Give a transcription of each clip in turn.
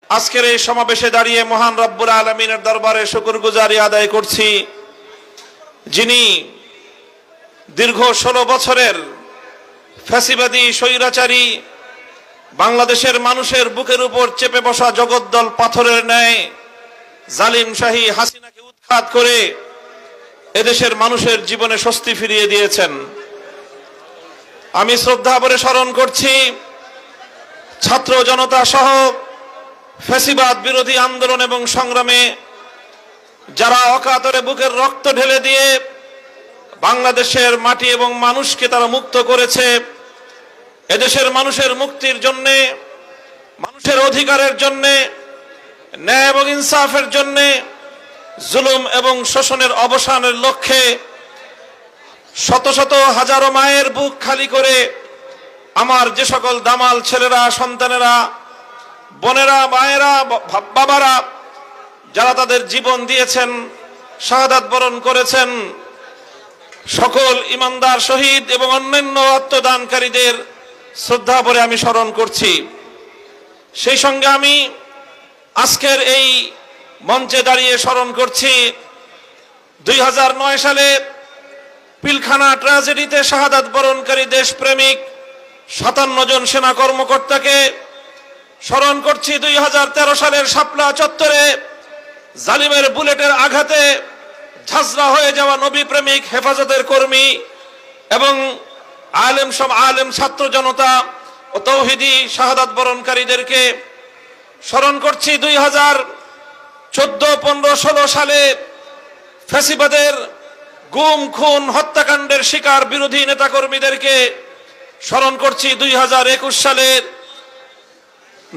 আজকের এই সমাবেশে দাঁড়িয়ে মহান রব্বুল আলামিনের দরবারে শুকরগুজারি আদায় করছি, যিনি দীর্ঘ 16 বছরের ফ্যাসিবাদী স্বৈরাচারী বাংলাদেশের মানুষের বুকের উপর চেপে বসা জগদ্দল পাথরের ন্যায় জালিম শাহী হাসিনাকে উৎখাত করে এদেশের মানুষের জীবনে স্বস্তি ফিরিয়ে দিয়েছেন। আমি শ্রদ্ধা ভরে স্মরণ করছি ছাত্র জনতা সহ ফ্যাসিবাদ বিরোধী আন্দোলন এবং সংগ্রামে যারা অকাতরে বুকের রক্ত ঢেলে দিয়ে বাংলাদেশের মাটি এবং মানুষকে তারা মুক্ত করেছে। এদেশের মানুষের মুক্তির জন্য, মানুষের অধিকারের জন্য, ন্যায় এবং ইনসাফের জন্য, জুলুম এবং শোষণের অবসানের লক্ষ্যে শত শত হাজারো মায়ের বুক খালি করে আমার যে সকল দামাল ছেলেরা, সন্তানেরা, বোনেরা, মায়েরা, বাবারা যারা তাদের জীবন দিয়েছেন, শাহাদাত বরণ করেছেন, সকল ইমানদার শহীদ এবং অন্যান্য আত্মদানকারীদের শ্রদ্ধা ভরে আমি স্মরণ করছি। সেই সঙ্গে আমি আজকের এই মঞ্চে দাঁড়িয়ে স্মরণ করছি 2009 সালে পিলখানা ট্র্যাজেডিতে শাহাদাত বরণকারী দেশপ্রেমিক 57 জন সেনা কর্মকর্তাকে। স্মরণ করছি 2013 সালের শাপলা চত্বরে জালিমের বুলেটের আঘাতে ঝাঁঝরা হয়ে যাওয়া নবী প্রেমিক হেফাজতের কর্মী এবং আলেম ছাত্র জনতা ও তৌহিদি শাহাদাত বরণকারীদেরকে। স্মরণ করছি 2014, 15, 16 সালে ফ্যাসিবাদের গুম, খুন, হত্যাকাণ্ডের শিকার বিরোধী নেতাকর্মীদেরকে। স্মরণ করছি 2021 সালের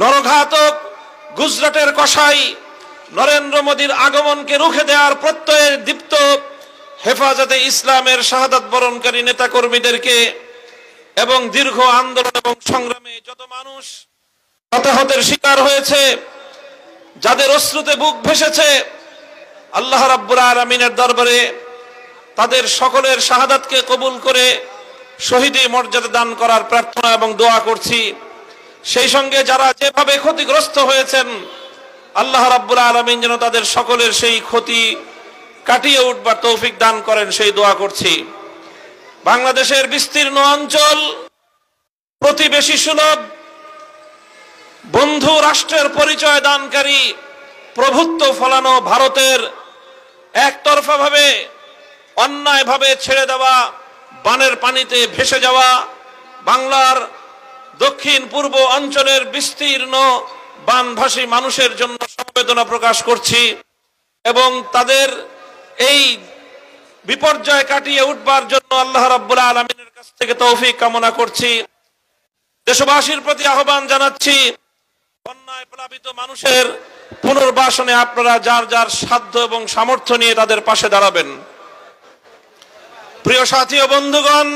নরঘাতক গুজরাটের কসাই নরেন্দ্র মোদীর আগমনকে রুখে দেওয়ার প্রত্যয়ে দীপ্ত হেফাজতে ইসলামের শাহাদাত বরণকারী নেতাকর্মীদেরকে এবং দীর্ঘ আন্দোলন এবং সংগ্রামে যত মানুষ হতাহতের শিকার হয়েছে, যাদের অশ্রুতে বুক ভেসেছে, আল্লাহ রাব্বুল আলামিনের দরবারে তাদের সকলের শাহাদাতকে কবুল করে শহীদি মর্যাদা দান করার প্রার্থনা এবং দোয়া করছি। সেই সঙ্গে যারা যেভাবে ক্ষতিগ্রস্ত হয়েছেন, আল্লাহ রাব্বুল আলামিন যেন তাদের সকলের সেই ক্ষতি কাটিয়ে উঠবার তৌফিক দান করেন, সেই দোয়া করছি। বাংলাদেশের বিস্তীর্ণ অঞ্চল প্রতিবেশী সুলভ, বন্ধু রাষ্ট্রের পরিচয় দানকারী, প্রভুত্ব ফলানো ভারতের একতরফা ভাবে অন্যায়ভাবে ছেড়ে দেওয়া বানের পানিতে ভেসে যাওয়া বাংলার দক্ষিণ পূর্ব অঞ্চলের বিস্তীর্ণ বানভাসী মানুষের জন্য সমবেদনা প্রকাশ করছি এবং তাদের এই বিপর্যয় কাটিয়ে উঠবার জন্য আল্লাহ রাব্বুল আলামিনের কাছ থেকে তৌফিক কামনা করছি। দেশবাসীর প্রতি আহ্বান জানাচ্ছি, বন্যায় প্লাবিত মানুষের পুনর্বাসনে আপনারা যার যার সাধ্য এবং সামর্থ্য নিয়ে তাদের পাশে দাঁড়াবেন। প্রিয় সাথী ও বন্ধুগণ,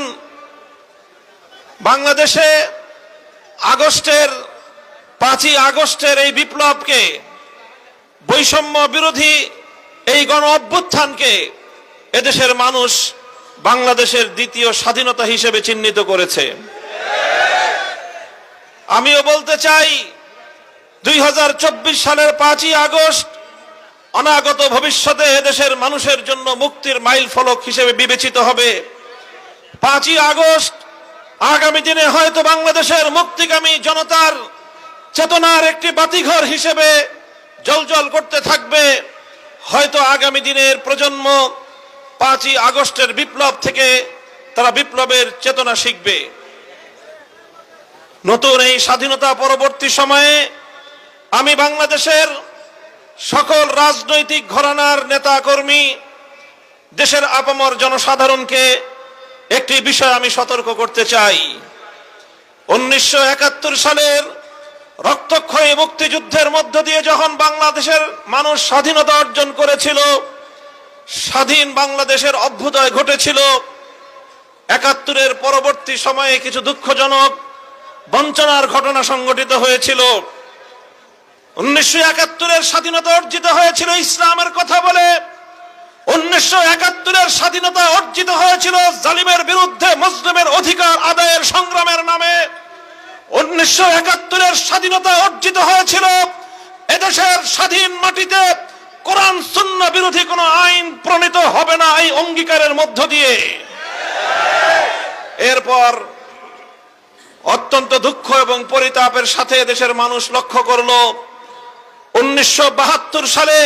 বাংলাদেশে 5ই আগস্টের এই বিপ্লবকে, বৈষম্য বিরোধী এই গণ অভ্যুত্থানকে এদেশের মানুষ বাংলাদেশের দ্বিতীয় স্বাধীনতা হিসেবে চিহ্নিত করেছে। আমিও বলতে চাই 2024 সালের 5ই আগস্ট অনাগত ভবিষ্যতে এদেশের মানুষের জন্য মুক্তির মাইল ফলক হিসেবে বিবেচিত হবে। 5ই আগস্ট আগামী দিনে হয়তো বাংলাদেশের মুক্তিগামী জনতার চেতনার একটি বাতিঘর হিসেবে জ্বলজ্বল করতে থাকবে। হয়তো আগামী দিনের প্রজন্ম 5ই আগস্টের বিপ্লব থেকে তারা বিপ্লবের চেতনা শিখবে। নতুন এই স্বাধীনতা পরবর্তী সময়ে আমি বাংলাদেশের সকল রাজনৈতিক ঘরানার নেতা কর্মী, দেশের আপামর জনসাধারণকে একটি বিষয় আমি সতর্ক করতে চাই। 1971 সালের রক্তক্ষয়ী মুক্তিযুদ্ধের মধ্য দিয়ে যখন বাংলাদেশের মানুষ স্বাধীনতা অর্জন করেছিল, স্বাধীন বাংলাদেশের অভ্যুদয় ঘটেছিল, 71-এর পরবর্তী সময়ে কিছু দুঃখজনক বঞ্চনার ঘটনা সংঘটিত হয়েছিল। 1971-এর স্বাধীনতা অর্জিত হয়েছিল ইসলামের কথা বলে, 1971-এর স্বাধীনতা অর্জিত হয়েছিল জালিমের বিরুদ্ধে মুসলিমের অধিকার আদায়ের সংগ্রামের নামে। 1971-এর স্বাধীনতা অর্জিত হয়েছিল বাংলাদেশের স্বাধীন মাটিতে কোরআন সুন্নাহ বিরোধী কোনো আইন প্রণীত হবে না, এই অঙ্গীকারের মধ্য দিয়ে। এরপর অত্যন্ত দুঃখ এবং পরিতাপের সাথে দেশের মানুষ লক্ষ্য করলো 1972 সালে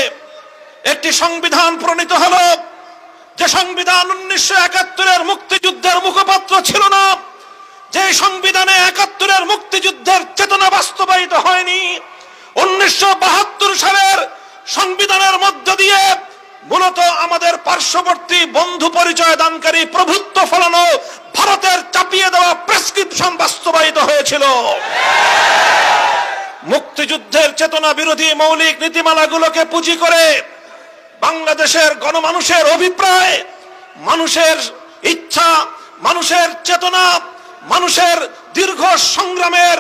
একটি সংবিধান প্রণীত হলো, যে সংবিধান 1971-এর মুক্তিযুদ্ধের মুখপাত্র ছিল না, যে সংবিধানে 71-এর মুক্তিযুদ্ধের চেতনা বাস্তবায়িত হয়নি। 1972 সালের সংবিধানের মধ্য দিয়ে মূলত আমাদের পার্শ্ববর্তী বন্ধু পরিচয় দানকারী প্রভুত্ব ফলানো ভারতের চাপিয়ে দেওয়া প্রেসক্রিপশন বাস্তবায়িত হয়েছিল। মুক্তিযুদ্ধের চেতনা বিরোধী মৌলিক নীতিমালাগুলোকে পুঁজি করে বাংলাদেশের গণমানুষের অভিপ্রায়, মানুষের ইচ্ছা, মানুষের চেতনা, মানুষের দীর্ঘ সংগ্রামের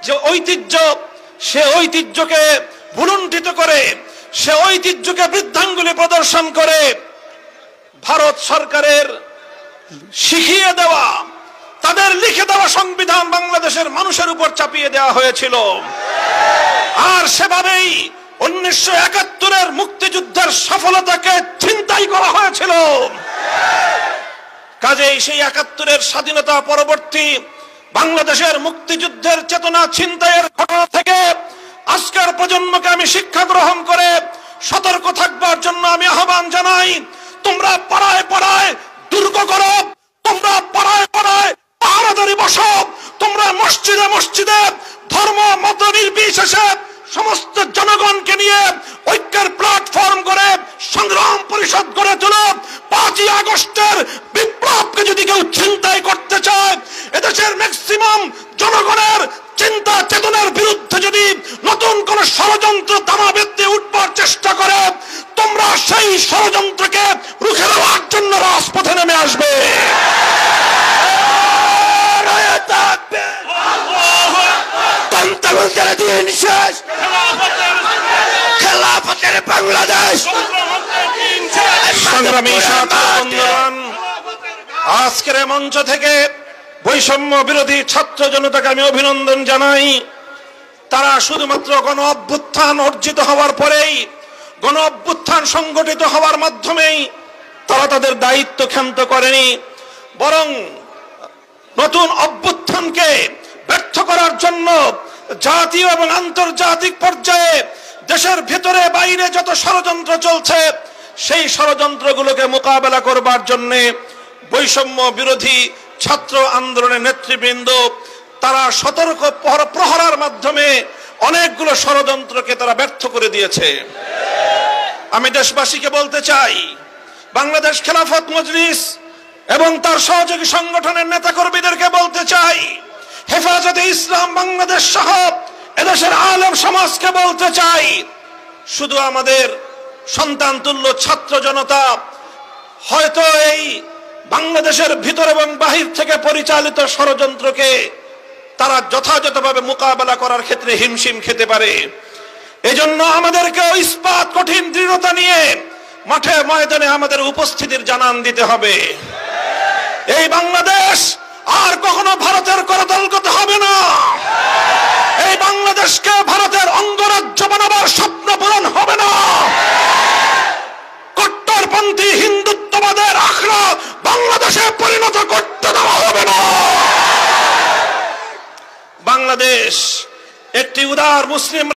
যে ঐতিহ্য, সে ঐতিহ্যকে ভুলুণ্ঠিত করে, সে ঐতিহ্যকে বৃদ্ধাঙ্গুলি প্রদর্শন করে ভারত সরকারের শিখিয়ে দেওয়া, তাদের লিখে দেওয়া সংবিধান বাংলাদেশের মানুষের উপর চাপিয়ে দেওয়া হয়েছিল। আর সেভাবেই 1971-এর মুক্তিযুদ্ধের সফলতাকে ছিনতাই করা হয়েছিল। কাজেই সেই 71-এর স্বাধীনতা পরবর্তী বাংলাদেশের মুক্তিযুদ্ধের চেতনা ছিনতাইয়ের ঘটনা থেকে আজকের প্রজন্মকে আমি শিক্ষা গ্রহণ করে সতর্ক থাকবার জন্য আমি আহ্বান জানাই। তোমরা পাড়ায় পাড়ায় দুর্গ করো, তোমরা পাড়ায় পাড়ায় পাহারাদারি বসো, তোমরা মসজিদে মসজিদে ধর্ম মত নির্বিশেষে সমস্ত জনগণকে নিয়ে ঐক্যের প্ল্যাটফর্ম করে সংগ্রাম পরিষদ গড়ে তোলো। 5ই আগস্টের বিপ্লবকে যদি কেউ ছিনতাই করতে চায়, এদেশের ম্যাক্সিমাম জনগণের চিন্তা চেতনার বিরুদ্ধে যদি নতুন কোন ষড়যন্ত্র দানা বেঁধে উঠবার চেষ্টা করে, তোমরা সেই ষড়যন্ত্রকে রুখে দেওয়ার জন্য রাজপথে নেমে আসবে। দিন শেষ, খেলাফতের বাংলাদেশ। সংগ্রামী সাথী বন্ধুগণ, আজকের মঞ্চ থেকে বৈষম্য বিরোধী ছাত্র জনতাকে আমি অভিনন্দন জানাই। তারা শুধুমাত্র গণ অভ্যুত্থান অর্জিত হওয়ার পরেই, গণ অভ্যুত্থান সংগঠিত হওয়ার মাধ্যমেই তারা তাদের দায়িত্ব ক্ষান্ত করেনি, বরং নতুন অভ্যুত্থানকে ব্যর্থ করার জন্য জাতীয় এবং আন্তর্জাতিক পর্যায়ে দেশের ভেতরে বাইরে যত ষড়যন্ত্র চলছে, সেই ষড়যন্ত্রগুলোকে মোকাবেলা করবার জন্য বৈষম্য বিরোধী ছাত্র আন্দোলনের নেতৃবৃন্দ তারা সতর্ক প্রহরার মাধ্যমে অনেকগুলো ষড়যন্ত্রকে তারা ব্যর্থ করে দিয়েছে। আমি দেশবাসীকে বলতে চাই, বাংলাদেশ খেলাফত মজলিস এবং তার সহযোগী সংগঠনের নেতাকর্মীদেরকে বলতে চাই, হেফাজতে ইসলাম বাংলাদেশ সহ এদেশের আলেম সমাজকে বলতে চাই, শুধু আমাদের সন্তান তুল্য ছাত্র জনতা হয়তো এই বাংলাদেশের ভিতর এবং বাহির থেকে পরিচালিত ষড়যন্ত্রকে তারা যথাযথভাবে মোকাবেলা করার ক্ষেত্রে হিমশিম খেতে পারে। এজন্য আমাদেরকে ইস্পাত কঠিন দৃঢ়তা নিয়ে মাঠে ময়দানে আমাদের উপস্থিতির জানান দিতে হবে। এই বাংলাদেশ আর কখনো ভারতের করতলগত হবে না। এই বাংলাদেশকে ভারতের অঙ্গরাজ্য বানাবার স্বপ্ন পূরণ হবে না। কট্টরপন্থী হিন্দুত্ববাদের আখড়া বাংলাদেশে পরিণত করতে দেওয়া হবে না। বাংলাদেশ একটি উদার মুসলিম